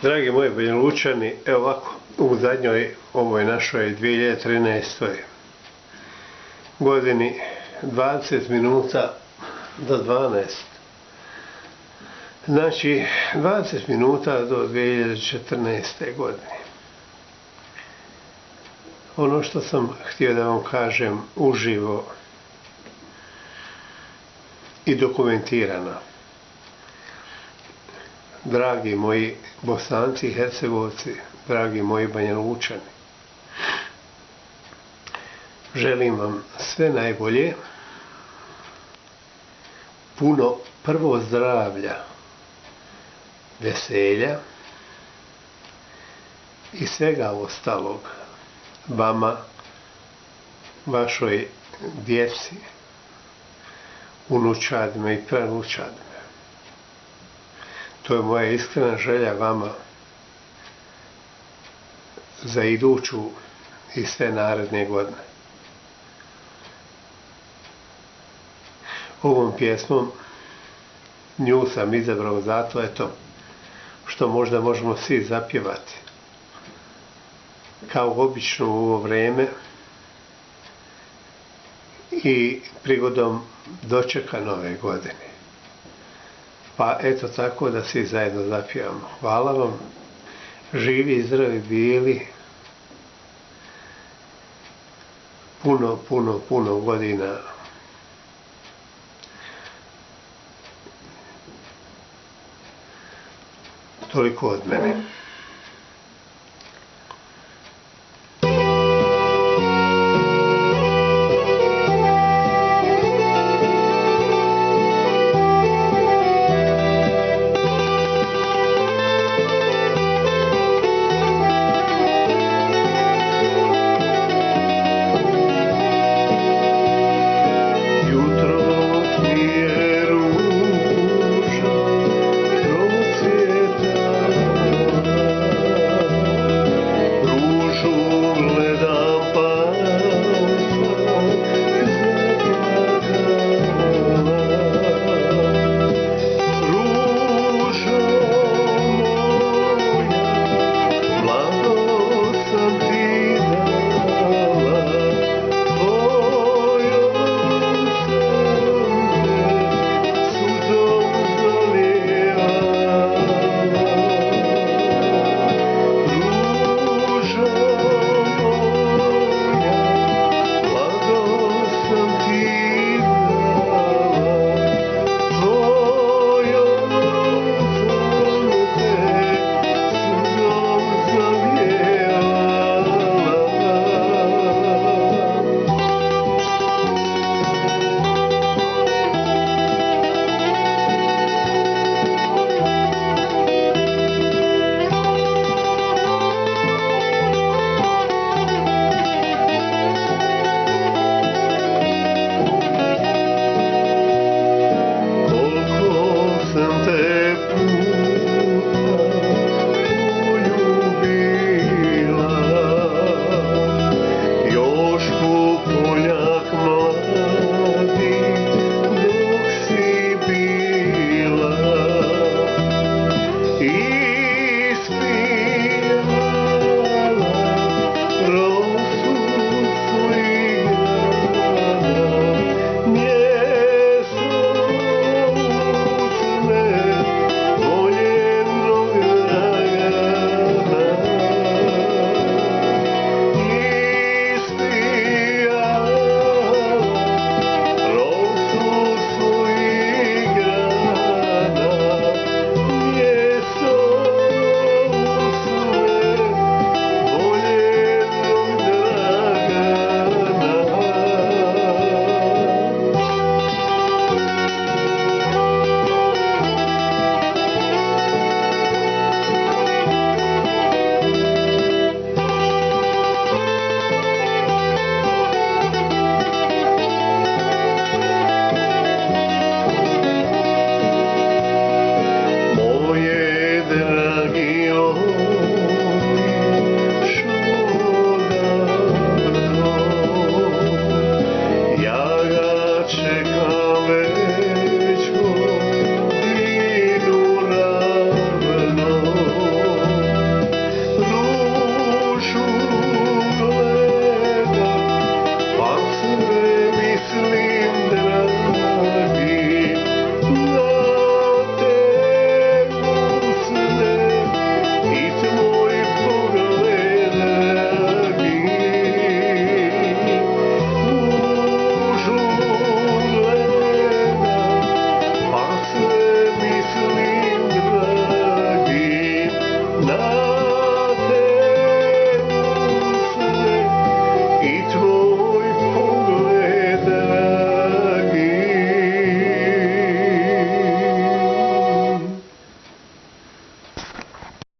Dragi moji Banjalučani, evo ovako, u zadnjoj ovoj našoj 2013. godini 20 minuta do 12. Znači 20 minuta do 2014. godine. Ono što sam htio da vam kažem uživo i dokumentirano. Dragi moji Bosanci i Hercegovci, dragi moji Banjalučani, želim vam sve najbolje, puno prvo zdravlja, veselja i svega ostalog vama, vašoj djeci, unučadima i pranučadima. To je moja iskrena želja vama za iduću i sve naredne godine. Ovom pjesmom nju sam izabrao zato što možda možemo svi zapjevati. Kao obično u ovo vrijeme i prigodom dočeka nove godine. Pa eto tako da svi zajedno zapjevamo. Hvala vam, živi i zdravi bili, puno godina. Toliko od mene.